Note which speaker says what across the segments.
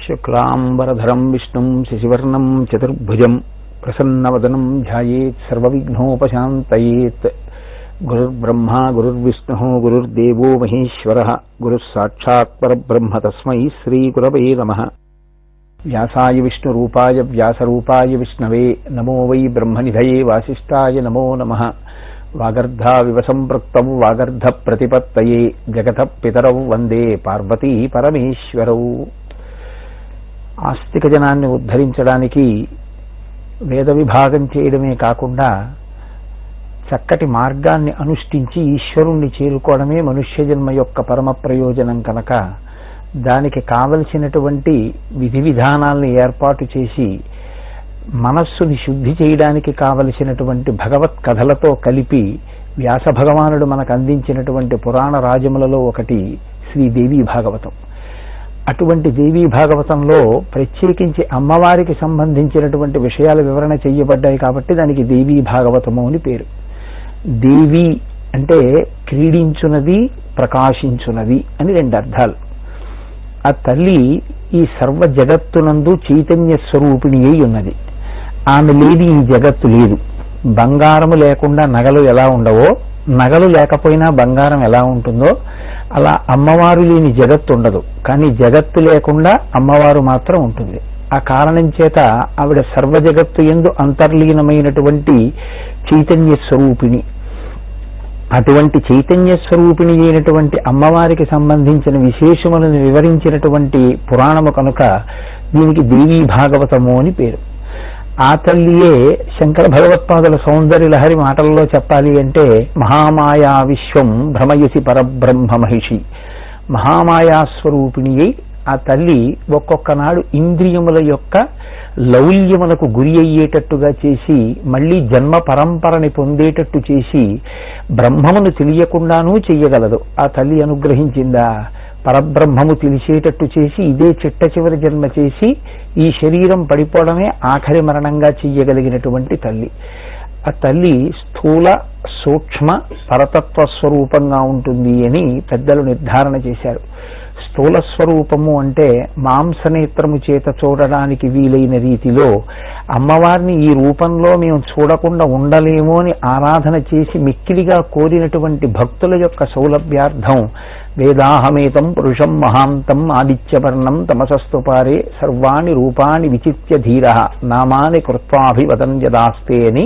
Speaker 1: శుక్లాంబరధరం విష్ణుం శశివర్ణం చతుర్భుజం ప్రసన్నవదనం ధ్యాయేత్ సర్వవిఘ్నోపశాంతయేత్. గురుర్బ్రహ్మా గురుర్విష్ణుః గురుర్దేవో మహేశ్వరః గురుః సాక్షాత్ పరబ్రహ్మ తస్మై శ్రీగురవే నమః. వ్యాసాయ విష్ణురూపాయ వ్యాసరూపాయ విష్ణవే నమో వై బ్రహ్మనిధయే వాసిష్ఠాయ నమో నమః. వాగర్ధావివ సంపృక్తౌ వాగర్ధ ప్రతిపత్తయే జగతః పితరౌ వందే పార్వతీ పరమేశ్వరౌ. ఆస్తిక జనాన్ని ఉద్ధరించడానికి వేద విభాగం చేయడమే కాకుండా చక్కటి మార్గాన్ని అనుష్ఠించి ఈశ్వరుణ్ణి చేరుకోవడమే మనుష్య జన్మ యొక్క పరమ ప్రయోజనం కనుక దానికి కావలసినటువంటి విధి విధానాలను ఏర్పాటు చేసి మనస్సుని శుద్ధి చేయడానికి కావలసినటువంటి భగవత్ కథలతో కలిపి వ్యాస భగవానుడు మనకు అందించినటువంటి పురాణ రాజములలో ఒకటి శ్రీదేవీ భాగవతం. అటువంటి దేవీ భాగవతంలో ప్రత్యేకించి అమ్మవారికి సంబంధించినటువంటి విషయాల వివరణ చేయబడ్డాయి కాబట్టి దానికి దేవీ భాగవతము అని పేరు. దేవి అంటే క్రీడించున్నది, ప్రకాశించున్నది అని రెండు అర్థాలు. ఆ తల్లి ఈ సర్వ జగత్తునందు చైతన్య స్వరూపిణి అయి ఉన్నది. ఆమె లేని ఈ జగత్తు లేదు. బంగారము లేకుండా నగలు ఎలా ఉండవో, నగలు లేకపోయినా బంగారం ఎలా ఉంటుందో అలా అమ్మవారు లేని జగత్తు ఉండదు. కానీ జగత్తు లేకుండా అమ్మవారు మాత్రం ఉంటుంది. ఆ కారణం చేత ఆవిడ సర్వ జగత్తు యందు అంతర్లీనమైనటువంటి చైతన్య స్వరూపిణి. అటువంటి చైతన్య స్వరూపిణి అయినటువంటి అమ్మవారికి సంబంధించిన విశేషములను వివరించినటువంటి పురాణము కనుక దీనికి దేవీ భాగవతము అని పేరు. ఆ తల్లియే శంకర భగవత్పాదుల సౌందర్య లహరి మాటల్లో చెప్పాలి అంటే మహామాయా విశ్వం భ్రమయసి పరబ్రహ్మ మహిషి. మహామాయాస్వరూపిణి అయి ఆ తల్లి ఒక్కొక్క నాడు ఇంద్రియముల యొక్క లౌల్యములకు గురి అయ్యేటట్టుగా చేసి మళ్లీ జన్మ పరంపరని పొందేటట్టు చేసి బ్రహ్మమును తెలియకుండానూ చెయ్యగలదు. ఆ తల్లి అనుగ్రహించిందా? పరబ్రహ్మము తెలిసేటట్టు చేసి ఇదే చిట్ట చివరి జన్మ చేసి ఈ శరీరం పడిపోవడమే ఆఖరి మరణంగా చెయ్యగలిగినటువంటి తల్లి. ఆ తల్లి స్థూల సూక్ష్మ పరతత్వ స్వరూపంగా ఉంటుంది అని పెద్దలు నిర్ధారణ చేశారు. స్థూల స్వరూపము అంటే మాంసనేత్రము చేత చూడడానికి వీలైన రీతిలో అమ్మవారిని ఈ రూపంలో మేము చూడకుండా ఉండలేమో అని ఆరాధన చేసి మిక్కిలిగా కోరినటువంటి భక్తుల యొక్క సౌలభ్యార్థం వేదాహమేతం పురుషం మహాంతం ఆదిత్యవర్ణం తమసస్తుపారే సర్వాణి రూపాణి విచిత్య ధీర నామాని కృత్వాభివదన్ యదాస్తే అని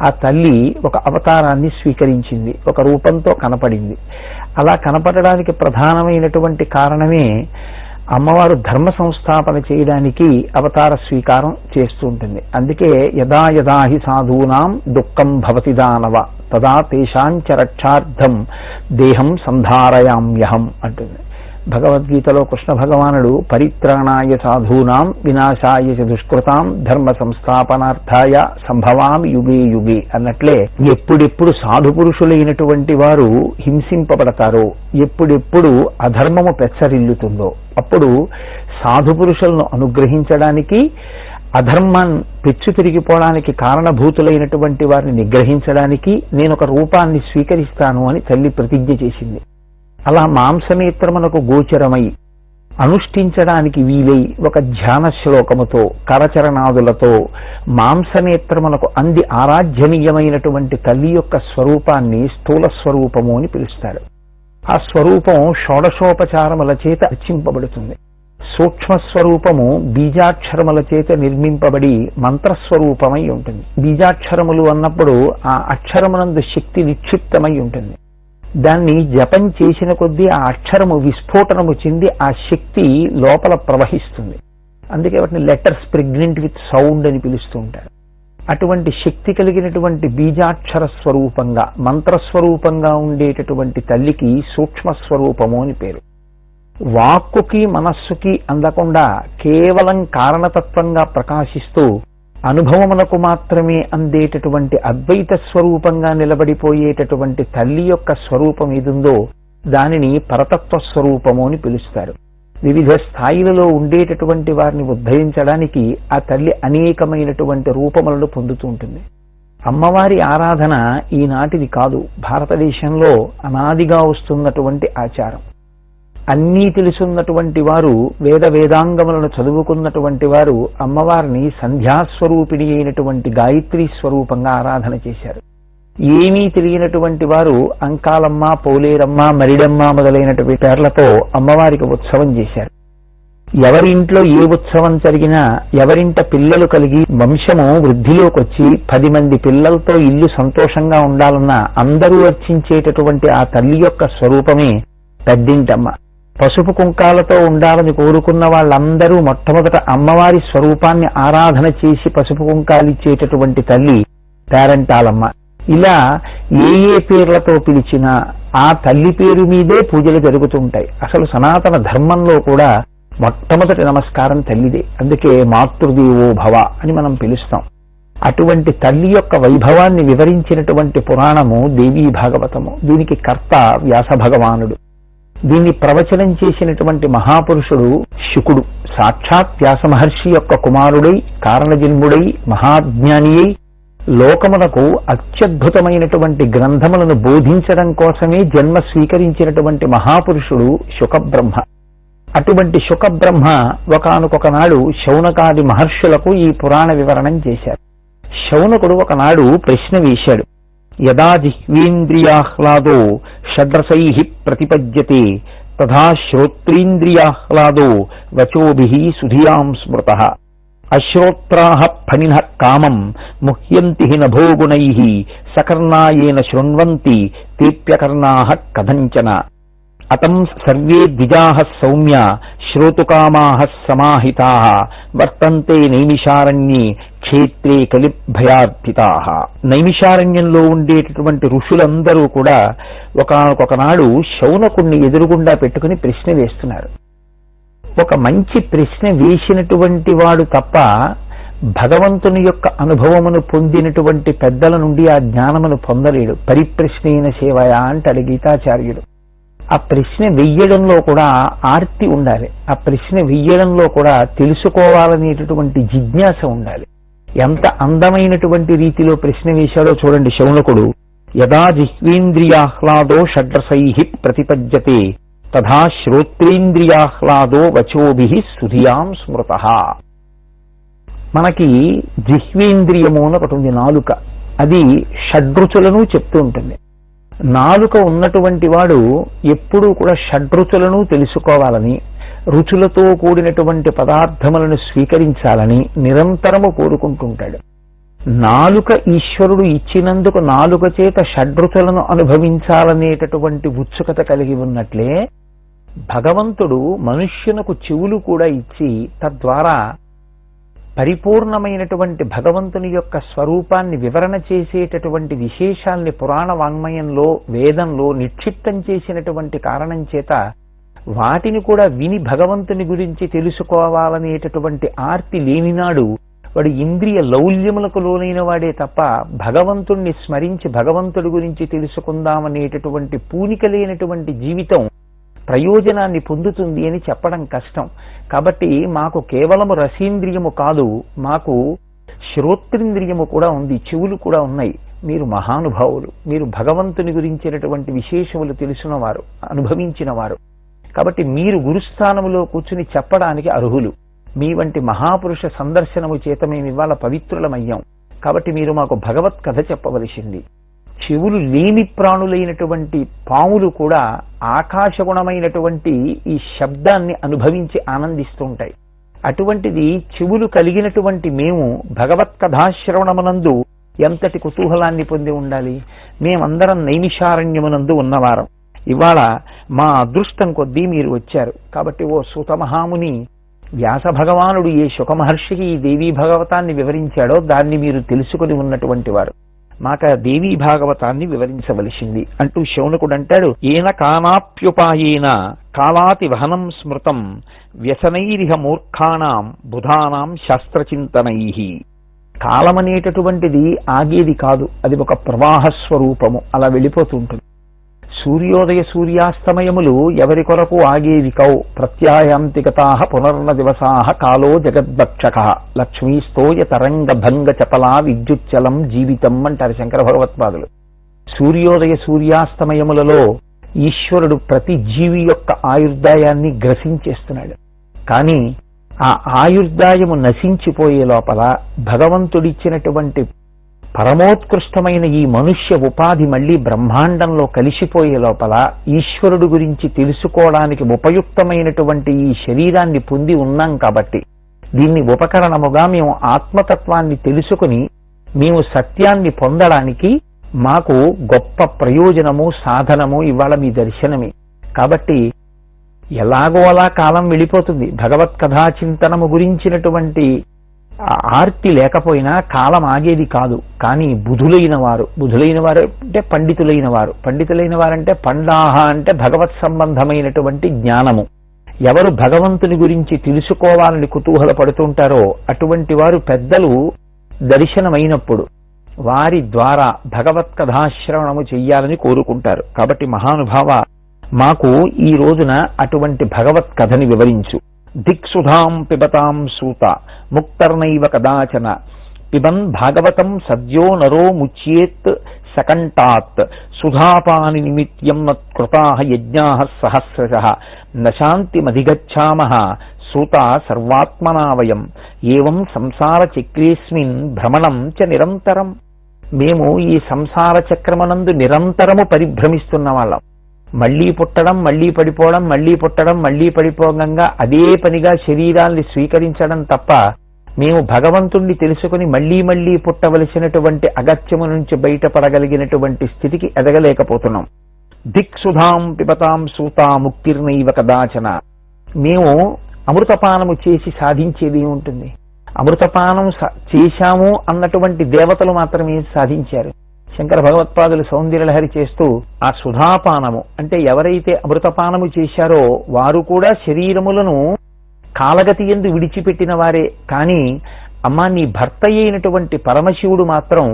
Speaker 1: ఆ తల్లి ఒక అవతారాన్ని స్వీకరించింది, ఒక రూపంతో కనపడింది. అలా కనపడడానికి ప్రధానమైనటువంటి కారణమే అమ్మవారు ధర్మ సంస్థాపన చేయడానికి అవతార స్వీకారం చేస్తూ ఉంటుంది. అందుకే యదా యదా హి సాధూనాం దుఃఖం భవతి దానవ తదా తేషాంచ రక్షార్థం దేహం సంధారయామ్యహం అంటుంది. భగవద్గీతలో కృష్ణ భగవానుడు పరిత్రాణాయ సాధూనాం వినాశాయ చ దుష్కృతాం ధర్మ సంస్థాపనార్థాయ సంభవామి యుగే యుగే అన్నట్లే ఎప్పుడెప్పుడు సాధు పురుషులైనటువంటి వారు హింసింపబడతారో, ఎప్పుడెప్పుడు అధర్మము పెచ్చరిల్లుతుందో అప్పుడు సాధు పురుషులను అనుగ్రహించడానికి, అధర్మం పెచ్చు తిరిగిపోవడానికి కారణభూతులైనటువంటి వారిని నిగ్రహించడానికి నేను ఒక రూపాన్ని స్వీకరిస్తాను అని తల్లి ప్రతిజ్ఞ చేసింది. అలా మాంసనేత్రమునకు గోచరమై అనుష్ఠించడానికి వీలై ఒక ధ్యాన శ్లోకముతో కరచరణాదులతో మాంసనేత్రమునకు అంది ఆరాధ్యనీయమైనటువంటి తల్లి యొక్క స్వరూపాన్ని స్థూల స్వరూపము అని పిలుస్తారు. ఆ స్వరూపం షోడశోపచారముల చేత అర్చింపబడుతుంది. సూక్ష్మస్వరూపము బీజాక్షరముల చేత నిర్మింపబడి మంత్రస్వరూపమై ఉంటుంది. బీజాక్షరములు అన్నప్పుడు ఆ అక్షరమునందు శక్తి నిక్షిప్తమై ఉంటుంది. దాన్ని జపం చేసిన కొద్దీ ఆ అక్షరము విస్ఫోటనము చెంది ఆ శక్తి లోపల ప్రవహిస్తుంది. అందుకే వాటిని లెటర్స్ ప్రెగ్నెంట్ విత్ సౌండ్ అని పిలుస్తూ ఉంటారు. అటువంటి శక్తి కలిగినటువంటి బీజాక్షర స్వరూపంగా మంత్రస్వరూపంగా ఉండేటటువంటి తల్లికి సూక్ష్మస్వరూపము అని పేరు. వాక్కుకి మనస్సుకి అందకుండా కేవలం కారణతత్వంగా ప్రకాశిస్తూ అనుభవమునకు మాత్రమే అందేటటువంటి అద్వైత స్వరూపంగా నిలబడిపోయేటటువంటి తల్లి యొక్క స్వరూపం ఏదుందో దానిని పరతత్వ స్వరూపము అని పిలుస్తారు. వివిధ స్థాయిలలో ఉండేటటువంటి వారిని ఉద్ధరించడానికి ఆ తల్లి అనేకమైనటువంటి రూపములను పొందుతూ ఉంటుంది. అమ్మవారి ఆరాధన ఈనాటిది కాదు, భారతదేశంలో అనాదిగా వస్తున్నటువంటి ఆచారం. అన్నీ తెలుసున్నటువంటి వారు, వేదాంగములను చదువుకున్నటువంటి వారు అమ్మవారిని సంధ్యాస్వరూపిణి అయినటువంటి గాయత్రీ స్వరూపంగా ఆరాధన చేశారు. ఏమీ తెలియనటువంటి వారు అంకాలమ్మ, పోలేరమ్మ, మరిడమ్మ మొదలైనటువంటి పేర్లతో అమ్మవారికి ఉత్సవం చేశారు. ఎవరింట్లో ఏ ఉత్సవం జరిగినా, ఎవరింట పిల్లలు కలిగి వంశము వృద్ధిలోకి వచ్చి 10 మంది పిల్లలతో ఇల్లు సంతోషంగా ఉండాలన్నా అందరూ అర్చించేటటువంటి ఆ తల్లి యొక్క స్వరూపమే పెద్దింటమ్మ. పసుపు కుంకాలతో ఉండాలని కోరుకున్న వాళ్ళందరూ మొట్టమొదట అమ్మవారి స్వరూపాన్ని ఆరాధన చేసి పసుపు కుంకాలిచ్చేటటువంటి తల్లి పేరంటాలమ్మ. ఇలా ఏ పేర్లతో పిలిచినా ఆ తల్లి పేరు మీదే పూజలు జరుగుతుంటాయి. అసలు సనాతన ధర్మంలో కూడా మొట్టమొదటి నమస్కారం తల్లిదే. అందుకే మాతృదేవో భవ అని మనం పిలుస్తాం. అటువంటి తల్లి యొక్క వైభవాన్ని వివరించినటువంటి పురాణము దేవీ భాగవతము. దీనికి కర్త వ్యాస భగవానుడు. దీన్ని ప్రవచనం చేసినటువంటి మహాపురుషుడు శుకుడు. సాక్షాత్ వ్యాస మహర్షి యొక్క కుమారుడై, కారణజన్ముడై, మహాజ్ఞాని అయి లోకమునకు అత్యద్భుతమైనటువంటి గ్రంథములను బోధించడం కోసమే జన్మ స్వీకరించినటువంటి మహాపురుషుడు శుకబ్రహ్మ. అటువంటి శుకబ్రహ్మ ఒకానొక నాడు శౌనకాది మహర్షులకు ఈ పురాణ వివరణం చేశారు. శౌనకుడు ఒకనాడు ప్రశ్న వేశాడు. యదా జిహ్వేంద్రియాహ్లాదో షడ్రసైః ప్రతిపద్యతే తథా శ్రోత్రేంద్రియాహ్లాదో వచోభిః సుధియాం స్మృతః. అశ్రోత్రాః ఫణినః కామం ముహ్యంతి నభోగుణైః సకర్ణాయేన శృణ్వంతి తేప్యకర్ణాః కథంచన. అతం సర్వే ద్విజాః సౌమ్య శ్రోతుకామాః సమాహితాః వర్తంతే నైమిషారణ్యే క్షేత్రే కలిభయార్థితాః. నైమిషారణ్యంలో ఉండేటటువంటి ఋషులందరూ కూడా ఒకనాడు శౌనకుణ్ణి ఎదురుగుండా పెట్టుకుని ప్రశ్న వేస్తున్నారు. ఒక మంచి ప్రశ్న వేసినటువంటి వాడు తప్ప భగవంతుని యొక్క అనుభవమును పొందినటువంటి పెద్దల నుండి ఆ జ్ఞానమును పొందలేడు. పరిప్రశ్నైన సేవయా అంటాడు గీతాచార్యుడు. ఆ ప్రశ్న వెయ్యడంలో కూడా ఆర్తి ఉండాలి. ఆ ప్రశ్న వెయ్యడంలో కూడా తెలుసుకోవాలనేటటువంటి జిజ్ఞాస ఉండాలి. ఎంత అందమైనటువంటి రీతిలో ప్రశ్న వేశాడో చూడండి శౌనకుడు. యదా జిహ్వేంద్రియాహ్లాదో షడ్రసైః ప్రతిపద్యతే తథా శ్రోత్రేంద్రియాహ్లాదో వచోభిః సుధియాం స్మృతః. మనకి జిహ్వేంద్రియము అని ఒకటి ఉంది, నాలుక. అది షడ్రుచులను చెప్తూ ఉంటుంది. నాలుక ఉన్నటువంటి వాడు ఎప్పుడూ కూడా షడ్రుచులను తెలుసుకోవాలని, రుచులతో కూడినటువంటి పదార్థములను స్వీకరించాలని నిరంతరము కోరుకుంటుంటాడు. నాలుక ఈశ్వరుడు ఇచ్చినందుకు నాలుక చేత షడ్రుచులను అనుభవించాలనేటటువంటి ఉత్సుకత కలిగి ఉన్నట్లే భగవంతుడు మనుష్యునకు చెవులు కూడా ఇచ్చి తద్వారా పరిపూర్ణమైనటువంటి భగవంతుని యొక్క స్వరూపాన్ని వివరణ చేసేటటువంటి విశేషాల్ని పురాణ వాంగ్మయంలో, వేదంలో నిక్షిప్తం చేసినటువంటి కారణం చేత వాటిని కూడా విని భగవంతుని గురించి తెలుసుకోవాలనేటటువంటి ఆర్తి లేనినాడు వాడు ఇంద్రియ లౌల్యములకు లోనైన వాడే తప్ప భగవంతుణ్ణి స్మరించి భగవంతుడి గురించి తెలుసుకుందామనేటటువంటి పూనిక లేనటువంటి జీవితం ప్రయోజనాన్ని పొందుతుంది అని చెప్పడం కష్టం. కాబట్టి మాకు కేవలము రసేంద్రియము కాదు, మాకు శ్రోత్రింద్రియము కూడా ఉంది, చెవులు కూడా ఉన్నాయి. మీరు మహానుభావులు, మీరు భగవంతుని గురించినటువంటి విశేషములు తెలిసినవారు, అనుభవించిన వారు. కాబట్టి మీరు గురుస్థానములో కూర్చుని చెప్పడానికి అర్హులు. మీ వంటి మహాపురుష సందర్శనము చేత మేము ఇవాళ పవిత్రులమయ్యాం. కాబట్టి మీరు మాకు భగవత్ కథ చెప్పవలసింది. చెవులు లేని ప్రాణులైనటువంటి పాములు కూడా ఆకాశగుణమైనటువంటి ఈ శబ్దాన్ని అనుభవించి ఆనందిస్తుంటాయి. అటువంటిది చెవులు కలిగినటువంటి మేము భగవత్ కథాశ్రవణమునందు ఎంతటి కుతూహలాన్ని పొంది ఉండాలి. మేమందరం నైమిషారణ్యమునందు ఉన్నవారం. ఇవాళ మా అదృష్టం కొద్దీ మీరు వచ్చారు. కాబట్టి ఓ సూత మహాముని, వ్యాస భగవానుడు ఏ శుక మహర్షికి ఈ దేవీ భాగవతాన్ని వివరించాడో దాన్ని మీరు తెలుసుకుని ఉన్నటువంటి వారు. మాకు దేవీ భాగవతాన్ని వివరించవలసింది అంటూ శౌనకుడు అంటాడు. ఏన కానాప్యుపాయేన కాలాతి వహనం స్మృతం వ్యసనైరిహ మూర్ఖాణం బుధానాం శాస్త్రచింతనైః. కాలమనేటటువంటిది ఆగేది కాదు, అది ఒక ప్రవాహ స్వరూపము, అలా వెళ్ళిపోతుంటుంది. సూర్యోదయ సూర్యాస్తమయములు ఎవరి కొరకు ఆగేవి కౌ. ప్రత్యాయాంతిగతాః పునర్న దివసాః కాలో జగద్భక్షక లక్ష్మీస్తోయ తరంగ భంగ చపలా విద్యుచ్చలం జీవితం అంటారు శంకర భగవత్పాదులు. సూర్యోదయ సూర్యాస్తమయములలో ఈశ్వరుడు ప్రతి జీవి యొక్క ఆయుర్దాయాన్ని గ్రసించేస్తున్నాడు. కానీ ఆ ఆయుర్దాయము నశించిపోయే లోపల భగవంతుడిచ్చినటువంటి పరమోత్కృష్టమైన ఈ మనుష్య ఉపాధి మళ్లీ బ్రహ్మాండంలో కలిసిపోయే లోపల ఈశ్వరుడు గురించి తెలుసుకోవడానికి ఉపయుక్తమైనటువంటి ఈ శరీరాన్ని పొంది ఉన్నాం కాబట్టి దీన్ని ఉపకరణముగా మేము ఆత్మతత్వాన్ని తెలుసుకుని మేము సత్యాన్ని పొందడానికి మాకు గొప్ప ప్రయోజనము సాధనము ఇవాళ మీ దర్శనమే. కాబట్టి ఎలాగో అలా కాలం వెళ్ళిపోతుంది. భగవత్ కథా చింతనము గురించినటువంటి ఆర్తి లేకపోయినా కాలం ఆగేది కాదు. కానీ బుధులైన వారు అంటే పండితులైన వారంటే పండాహ అంటే భగవత్ సంబంధమైనటువంటి జ్ఞానము. ఎవరు భగవంతుని గురించి తెలుసుకోవాలని కుతూహల పడుతుంటారో అటువంటి వారు పెద్దలు దర్శనమైనప్పుడు వారి ద్వారా భగవత్ కథాశ్రవణము చెయ్యాలని కోరుకుంటారు. కాబట్టి మహానుభావ, మాకు ఈ రోజున అటువంటి భగవత్ కథని వివరించు. దిక్సుధాం పిబతాం సూత ముక్తర్నైవ కదాచన పిబన్ భాగవతం సద్యో నరో ముచ్యేత్ సకంఠాత్ సుధాపాని నిమిత్యం నత్కృతాః యజ్ఞాః సహస్రశః నశాంతిమధిగచ్ఛామః సూత సర్వాత్మనా వయం ఏవం సంసార చక్రేస్మిన్ భ్రమణం చ నిరంతరం. మేము ఈ సంసార చక్రమనందు నిరంతరము పరిభ్రమిస్తున్న వాళ్ళం. మళ్లీ పుట్టడం, మళ్లీ పడిపోవడం, మళ్లీ పుట్టడం, మళ్లీ పడిపోగంగా అదే పనిగా శరీరాల్ని స్వీకరించడం తప్ప మేము భగవంతుణ్ణి తెలుసుకుని మళ్లీ మళ్లీ పుట్టవలసినటువంటి అగత్యము నుంచి బయటపడగలిగినటువంటి స్థితికి ఎదగలేకపోతున్నాం. దిక్సుధాం పిబతాం సూత ముక్తిర్నైవ కదాచన. మేము అమృతపానము చేసి సాధించేది ఉంటుంది. అమృతపానం చేశాము అన్నటువంటి దేవతలు మాత్రమే సాధించారు. శంకర భగవత్పాదులు సౌందర్యలహరి చేస్తూ ఆ సుధాపానము అంటే ఎవరైతే అమృతపానము చేశారో వారు కూడా శరీరములను కాలగతి యందు విడిచిపెట్టిన వారే. కానీ అమ్మా, నీ భర్త అయినటువంటి పరమశివుడు మాత్రం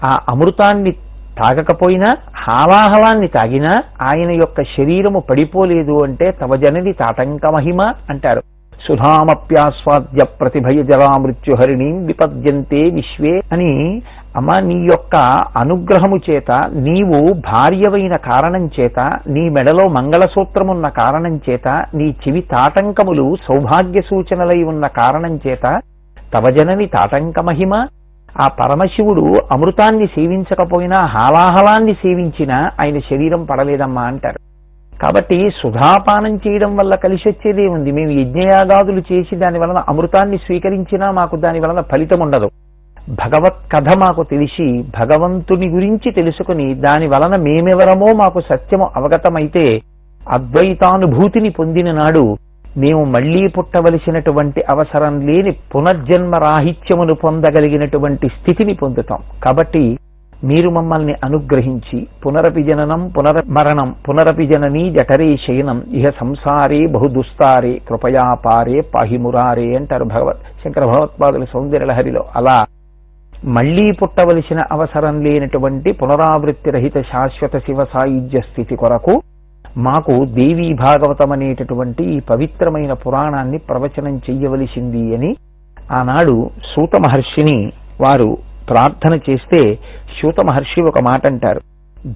Speaker 1: ఆ అమృతాన్ని తాగకపోయినా హాలాహలాన్ని తాగినా ఆయన యొక్క శరీరము పడిపోలేదు అంటే తవ జనని తాటంక మహిమ అంటారు. సుధామప్యాస్వాద్య ప్రతిభయ జరా మృత్యుహరిణీం విపద్యంతే విశ్వే అని. అమ్మా, నీ యొక్క అనుగ్రహము చేత, నీవు భార్యవైన కారణం చేత, నీ మెడలో మంగళసూత్రమున్న కారణం చేత, నీ చెవి తాటంకములు సౌభాగ్య సూచనలై ఉన్న కారణం చేత తవ జనని తాటంక మహిమ. ఆ పరమశివుడు అమృతాన్ని సేవించకపోయినా హాలాహలాన్ని సేవించినా ఆయన శరీరం పడలేదమ్మా అంటారు. కాబట్టి సుధాపానం చేయడం వల్ల కలిసి వచ్చేదే ఉంది. మేము యజ్ఞయాగాదులు చేసి దాని వలన అమృతాన్ని స్వీకరించినా మాకు దాని వలన ఫలితం ఉండదు. భగవత్ కథ మాకు తెలిసి భగవంతుని గురించి తెలుసుకుని దాని వలన మేమెవరమో మాకు సత్యము అవగతమైతే అద్వైతానుభూతిని పొందిన నాడు మేము మళ్లీ పుట్టవలసినటువంటి అవసరం లేని పునర్జన్మ రాహిత్యమును పొందగలిగినటువంటి స్థితిని పొందుతాం. కాబట్టి మీరు మమ్మల్ని అనుగ్రహించి పునరపి జననం పునర్మరణం పునరపి జననీ జఠరే శయనం ఇహ సంసారే బహుదుస్తారే కృపయా పారే పాహిమురారే అంటారు శంకర భగవత్పాదుల సౌందర్యలహరిలో. అలా మళ్లీ పుట్టవలసిన అవసరం లేనటువంటి పునరావృత్తి రహిత శాశ్వత శివ సాయుధ్య స్థితి కొరకు మాకు దేవీ భాగవతం అనేటటువంటి ఈ పవిత్రమైన పురాణాన్ని ప్రవచనం చెయ్యవలసింది అని ఆనాడు సూత మహర్షిని వారు ప్రార్థన చేస్తే సూత మహర్షి ఒక మాట అంటారు.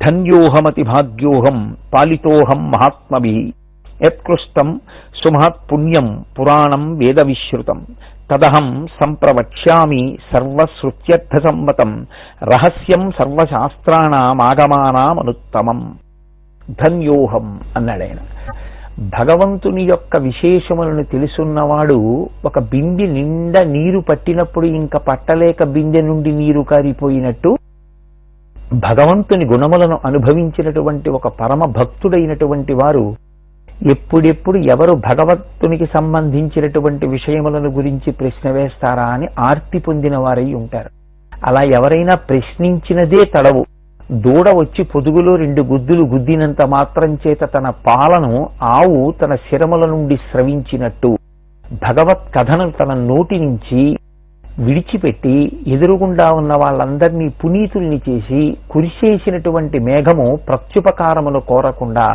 Speaker 1: ధన్యోహమతి భాగ్యోహం పాలితోహం మహాత్మభిః యత్కృష్టం సుమహత్పుణ్యం పురాణం వేద విశ్రుతం తదహం సంప్రవక్ష్యామి సర్వశ్రుత్యర్థ సమ్మతం రహస్యం సర్వశాస్త్రాణామాగమానామనుత్తమం. ధన్యోహం అన్నాడాయన. భగవంతుని యొక్క విశేషములను తెలుసున్నవాడు ఒక బిందె నిండా నీరు పట్టినప్పుడు ఇంకా పట్టలేక బిందె నుండి నీరు కారిపోయినట్టు భగవంతుని గుణములను అనుభవించినటువంటి ఒక పరమ భక్తుడైనటువంటి వారు ఎప్పుడెప్పుడు ఎవరు భగవంతునికి సంబంధించినటువంటి విషయములను గురించి ప్రశ్న వేస్తారా అని ఆర్తి పొందిన వారై ఉంటారు. అలా ఎవరైనా ప్రశ్నించినదే తడవు. దూడ వచ్చి పొదుగులో 2 గుద్దులు గుద్దినంత మాత్రం చేత తన పాలను ఆవు తన శిరముల నుండి స్రవించినట్టు భగవత్ కథను తన నోటి నుంచి విడిచిపెట్టి ఎదురుగుండా ఉన్న వాళ్ళందరినీ పునీతుల్ని చేసి కురిసేసినటువంటి మేఘము ప్రత్యుపకారమును కోరకుండా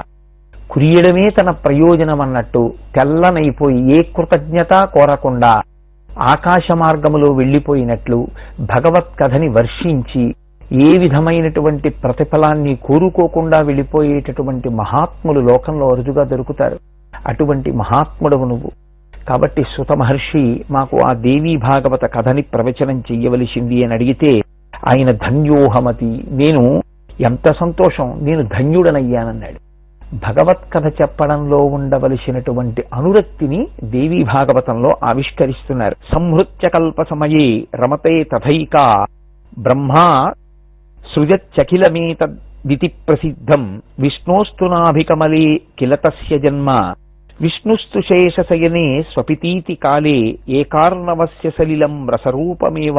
Speaker 1: కురియడమే తన ప్రయోజనం అన్నట్టు తెల్లనైపోయి ఏ కృతజ్ఞత కోరకుండా ఆకాశ మార్గములో వెళ్లిపోయినట్లు భగవత్ కథని వర్షించి ఏ విధమైనటువంటి ప్రతిఫలాన్ని కోరుకోకుండా వెళ్ళిపోయేటటువంటి మహాత్ములు లోకంలో అరుదుగా దొరుకుతారు. అటువంటి మహాత్ముడవు నువ్వు. కాబట్టి సుత మహర్షి మాకు ఆ దేవీ భాగవత కథని ప్రవచనం చెయ్యవలసింది అని అడిగితే ఆయన ధన్యోహమతి, నేను ఎంత సంతోషం, నేను ధన్యుడనయ్యానన్నాడు. భగవత్ కథ చెప్పడంలో ఉండవలసినటువంటి అనురక్తిని దేవీ భాగవతంలో ఆవిష్కరిస్తున్నారు. సంహృత్య కల్ప సమయే రమతే తథైకా బ్రహ్మా సృజచ్చఖిలమేతద్వితి ప్రసిద్ధం విష్ణోస్తు నాభికమలే కిల తస్య జన్మ విష్ణుస్తు శేషశయనే స్వపితీతి కాలే ఏకార్ణవస్య సలిలం రసరూపమేవ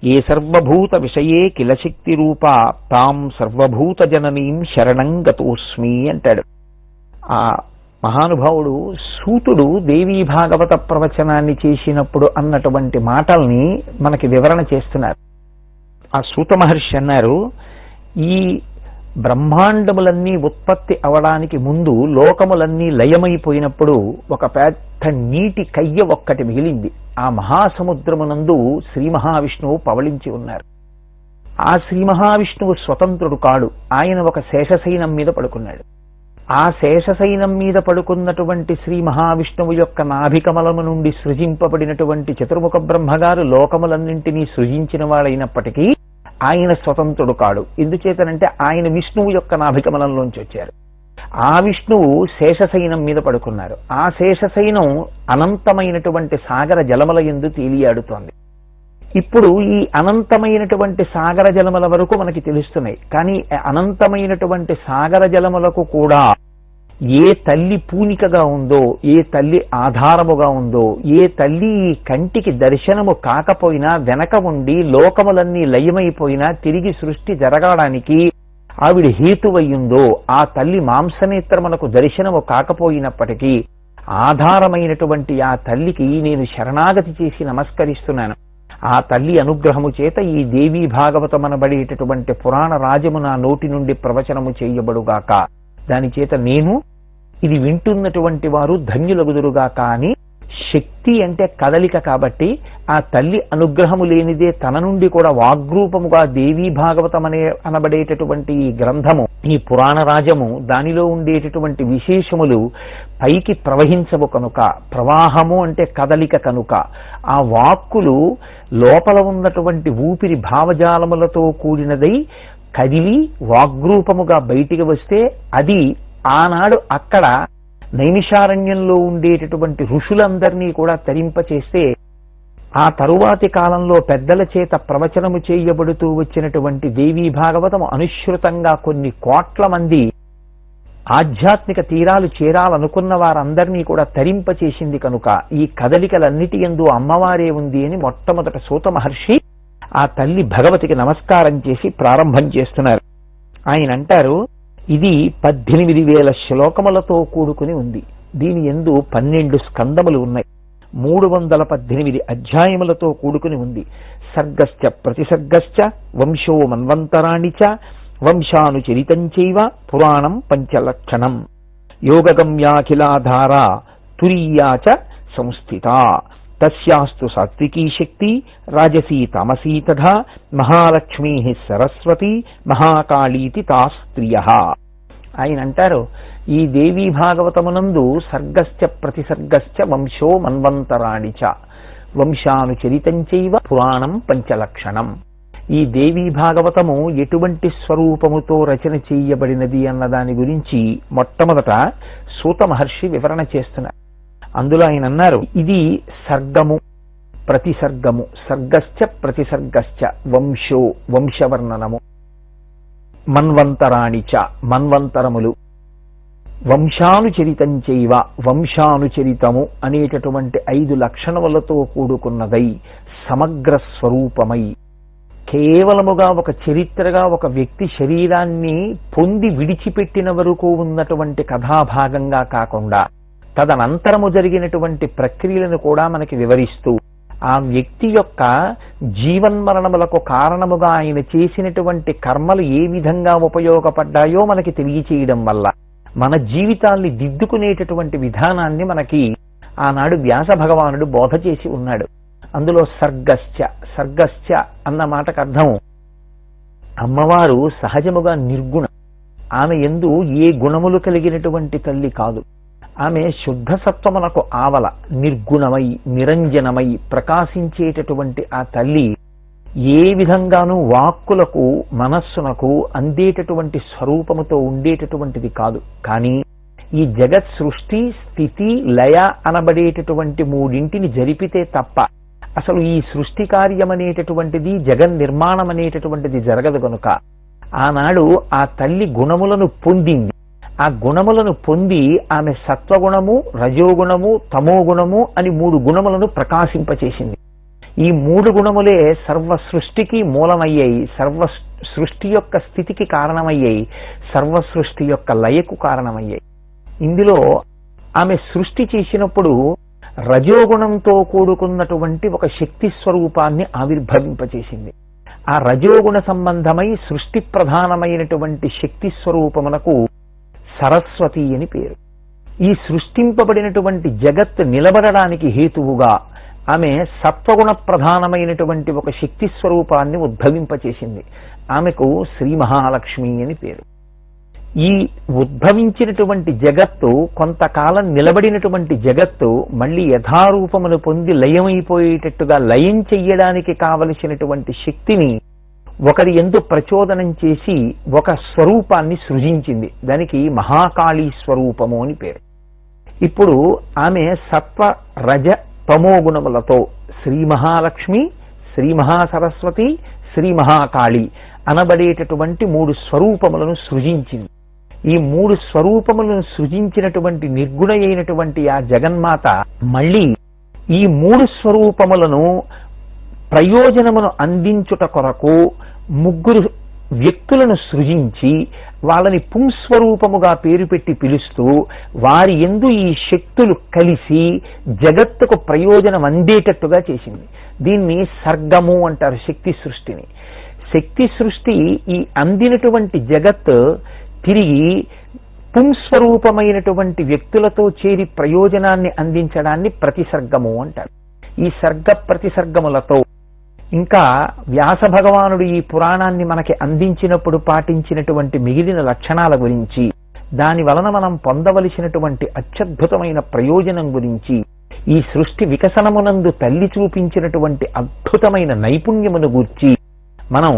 Speaker 1: ఏ సర్వభూత విషయే కిల శక్తి రూపా తాం సర్వభూత జననీం శరణం గతోస్మి అంటాడు. ఆ మహానుభావుడు సూతుడు దేవీ భాగవత ప్రవచనాన్ని చేసినప్పుడు అన్నటువంటి మాటల్ని మనకి వివరణ చేస్తున్నారు. ఆ సూత మహర్షి అన్నారు, ఈ బ్రహ్మాండములన్నీ ఉత్పత్తి అవడానికి ముందు లోకములన్నీ లయమైపోయినప్పుడు ఒక పెద్ద నీటి కయ్య ఒక్కటి మిగిలింది. ఆ మహాసముద్రమునందు శ్రీ మహావిష్ణువు పవళించి ఉన్నారు. ఆ శ్రీ మహావిష్ణువు స్వతంత్రుడు కాడు, ఆయన ఒక శేషశయనం మీద పడుకున్నాడు. ఆ శేషశయనం మీద పడుకున్నటువంటి శ్రీ మహావిష్ణువు యొక్క నాభికమలము నుండి సృజింపబడినటువంటి చతుర్ముఖ బ్రహ్మగారు లోకములన్నింటినీ సృజించిన వాడైనప్పటికీ ఆయన స్వతంత్రుడు కాడు. ఎందుచేతనంటే ఆయన విష్ణువు యొక్క నాభికమలంలోంచి వచ్చారు. ఆ విష్ణువు శేషశయనం మీద పడుకున్నారు. ఆ శేషశయనం అనంతమైనటువంటి సాగర జలముల యందు తేలియాడుతోంది. ఇప్పుడు ఈ అనంతమైనటువంటి సాగర జలముల వరకు మనకి తెలుస్తున్నాయి. కానీ అనంతమైనటువంటి సాగర జలములకు కూడా ఏ తల్లి పూనికగా ఉందో, ఏ తల్లి ఆధారముగా ఉందో, ఏ తల్లి ఈ కంటికి దర్శనము కాకపోయినా వెనక ఉండి లోకములన్నీ లయమైపోయినా తిరిగి సృష్టి జరగడానికి ఆవిడ హేతువయ్యుందో, ఆ తల్లి మాంసనేత్రమునకు దర్శనము కాకపోయినప్పటికీ ఆధారమైనటువంటి ఆ తల్లికి నేను శరణాగతి చేసి నమస్కరిస్తున్నాను. ఆ తల్లి అనుగ్రహము చేత ఈ దేవీ భాగవతమనబడేటటువంటి పురాణ రాజము నా నోటి నుండి ప్రవచనము చేయబడుగాక. దాని చేత నేను, ఇది వింటున్నటువంటి వారు ధన్యులగుదురుగాక అని. శక్తి అంటే కదలిక కాబట్టి ఆ తల్లి అనుగ్రహము లేనిదే తన నుండి కూడా వాగ్రూపముగా దేవీ భాగవతం అనబడేటటువంటి ఈ గ్రంథము, ఈ పురాణ రాజము, దానిలో ఉండేటటువంటి విశేషములు పైకి ప్రవహించవు కనుక, ప్రవాహము అంటే కదలిక కనుక ఆ వాక్కులు లోపల ఉన్నటువంటి ఊపిరి భావజాలములతో కూడినదై కదిలి వాగ్రూపముగా బయటికి వస్తే అది ఆనాడు అక్కడ నైమిషారణ్యంలో ఉండేటటువంటి ఋషులందరినీ కూడా తరింపచేస్తే ఆ తరువాతి కాలంలో పెద్దల చేత ప్రవచనము చేయబడుతూ వచ్చినటువంటి దేవీ భాగవతం అనుశ్రుతంగా కొన్ని కోట్ల మంది ఆధ్యాత్మిక తీరాలు చేరాలనుకున్న వారందరినీ కూడా తరింపచేసింది కనుక ఈ కదలికలన్నిటి యందు అమ్మవారే ఉంది అని మొట్టమొదట సూత మహర్షి ఆ తల్లి భగవతికి నమస్కారం చేసి ప్రారంభం చేస్తున్నారు. ఆయన అంటారు, ఇది 18,000 శ్లోకములతో కూడుకుని ఉంది. దీని యందు 12 స్కందములు ఉన్నాయి. 318 అధ్యాయములతో కూడుకుని ఉంది. సర్గశ్చ ప్రతిసర్గశ్చ వంశో మన్వంతరాణి చ వంశానుచరితం చైవ పురాణం పంచలక్షణం యోగగమ్యాఖిలాధారా తురీయా చ సంస్థిత తస్యాస్తు సాత్వికీ శక్తి రాజసీ తామసీ తథా మహాలక్ష్మీ సరస్వతి మహాకాళీతి తా స్త్రియః. ఆయన అంటారు, ఈ దేవీ భాగవతమునందు సర్గశ్చ ప్రతిసర్గశ్చ వంశో మన్వంతరాణి చ వంశానుచరితం చైవ పురాణం పంచలక్షణం. ఈ దేవీ భాగవతము ఎటువంటి స్వరూపముతో రచన చేయబడినది అన్న దాని గురించి మొట్టమొదట సూత మహర్షి వివరణ చేస్తున్నారు. అందులో ఆయన అన్నారు, ఇది సర్గము, ప్రతిసర్గము, సర్గశ్చ ప్రతిసర్గశ్చ వంశో వంశవర్ణనము, మన్వంతరాణి చ మన్వంతరములు, వంశానుచరితం చైవ వంశానుచరితము అనేటటువంటి 5 లక్షణములతో కూడుకున్నదై సమగ్ర స్వరూపమై కేవలముగా ఒక చరిత్రగా ఒక వ్యక్తి శరీరాన్ని పొంది విడిచిపెట్టిన వరకు ఉన్నటువంటి కథాభాగంగా కాకుండా తదనంతరము జరిగినటువంటి ప్రక్రియలను కూడా మనకి వివరిస్తూ ఆ వ్యక్తి యొక్క జీవన్మరణములకు కారణముగా ఆయన చేసినటువంటి కర్మలు ఏ విధంగా ఉపయోగపడ్డాయో మనకి తెలియచేయడం వల్ల మన జీవితాల్ని దిద్దుకునేటటువంటి విధానాన్ని మనకి ఆనాడు వ్యాస భగవానుడు బోధ చేసి ఉన్నాడు. అందులో సర్గశ్చ, సర్గశ్చ అన్న మాటకు అర్థం అమ్మవారు సహజముగా నిర్గుణ. ఆమె యందు ఏ గుణములు కలిగినటువంటి తల్లి కాదు. ఆమె శుద్ధ సత్వమునకు ఆవల, నిర్గుణమై నిరంజనమై ప్రకాశించేటటువంటి ఆ తల్లి ఏ విధంగానూ వాక్కులకు మనస్సునకు అందేటటువంటి స్వరూపముతో ఉండేటటువంటిది కాదు. కానీ ఈ జగత్ సృష్టి స్థితి లయ అనబడేటటువంటి మూడింటిని జరిపితే తప్ప అసలు ఈ సృష్టి కార్యమనేటటువంటిది జగన్ నిర్మాణం అనేటటువంటిది జరగదు గనుక ఆనాడు ఆ తల్లి గుణములను పొందింది. ఆ గుణములను పొంది ఆమె సత్వగుణము, రజోగుణము, తమోగుణము అని 3 గుణములను ప్రకాశింపచేసింది. ఈ 3 గుణములే సర్వ సృష్టికి మూలమయ్యాయి, సర్వ సృష్టి యొక్క స్థితికి కారణమయ్యాయి, సర్వ సృష్టి యొక్క లయకు కారణమయ్యాయి. ఇందులో ఆమె సృష్టి చేసినప్పుడు రజోగుణంతో కూడుకున్నటువంటి ఒక శక్తి స్వరూపాన్ని ఆవిర్భవింపచేసింది. ఆ రజోగుణ సంబంధమై సృష్టి ప్రధానమైనటువంటి శక్తి స్వరూపమునకు సరస్వతి అని పేరు. ఈ సృష్టింపబడినటువంటి జగత్తు నిలబడడానికి హేతువుగా ఆమె సత్వగుణ ప్రధానమైనటువంటి ఒక శక్తి స్వరూపాన్ని ఉద్భవింపచేసింది. ఆమెకు శ్రీ మహాలక్ష్మి అని పేరు. ఈ ఉద్భవించినటువంటి జగత్తు, కొంతకాలం నిలబడినటువంటి జగత్తు మళ్ళీ యథారూపమును పొంది లయమైపోయేటట్టుగా లయం చెయ్యడానికి కావలసినటువంటి శక్తిని ఒకరి యందు ప్రచోదనం చేసి ఒక స్వరూపాన్ని సృజించింది. దానికి మహాకాళీ స్వరూపము అని పేరు. ఇప్పుడు ఆమె సత్వ రజ తమో గుణములతో శ్రీ మహాలక్ష్మి, శ్రీ మహాసరస్వతి, శ్రీ మహాకాళి అనబడేటటువంటి 3 స్వరూపములను సృజించింది. ఈ 3 స్వరూపములను సృజించినటువంటి నిర్గుణ అయినటువంటి ఆ జగన్మాత మళ్ళీ ఈ 3 స్వరూపములను ప్రయోజనమును అందించుట కొరకు 3 వ్యక్తులను సృజించి వాళ్ళని పుంస్వరూపముగా పేరు పెట్టి పిలుస్తూ వారి యందు ఈ శక్తులు కలిసి జగత్తుకు ప్రయోజనం అందేటట్టుగా చేసింది. దీన్ని సర్గము అంటారు, శక్తి సృష్టిని. శక్తి సృష్టి ఈ అందినటువంటి జగత్ తిరిగి పుంస్వరూపమైనటువంటి వ్యక్తులతో చేరి ప్రయోజనాన్ని అందించడాన్ని ప్రతిసర్గము అంటారు. ఈ సర్గ ప్రతిసర్గములతో ఇంకా వ్యాస భగవానుడు ఈ పురాణాన్ని మనకి అందించినప్పుడు పాటించినటువంటి మిగిలిన లక్షణాల గురించి, దాని వలన మనం పొందవలసినటువంటి అత్యద్భుతమైన ప్రయోజనం గురించి, ఈ సృష్టి వికసనమునందు తల్లి చూపించినటువంటి అద్భుతమైన నైపుణ్యమును గూర్చి మనం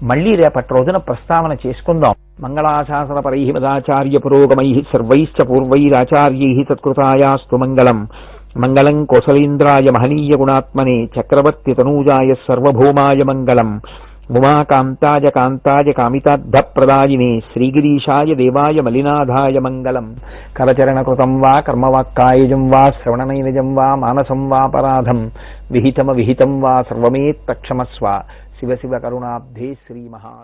Speaker 1: మళ్లీ రేపటి రోజున ప్రస్తావన చేసుకుందాం. మంగళాశాసన పరై మదాచార్య పురోగమై సర్వైశ్చ పూర్వైరాచార్యై తత్కృతాయాస్తు మంగళం. మంగళం కోసలేంద్రాయ మహనీయ గుణాత్మనే చక్రవర్తి తనూజాయ సర్వభౌమాయ మంగళం. ఉమాకాంతాయ కాంతాయ కామితార్థప్రదాయినే శ్రీగిరీశాయ దేవాయ మలినాథాయ మంగళం. కరచరణకృతం వా కర్మవాక్కాయజం వా శ్రవణనైనజం వా మానసం వాపరాధం విహితం వా సర్వమేత్తక్షమస్వ. శివ శివ కరుణాబ్ధే శ్రీ మహా.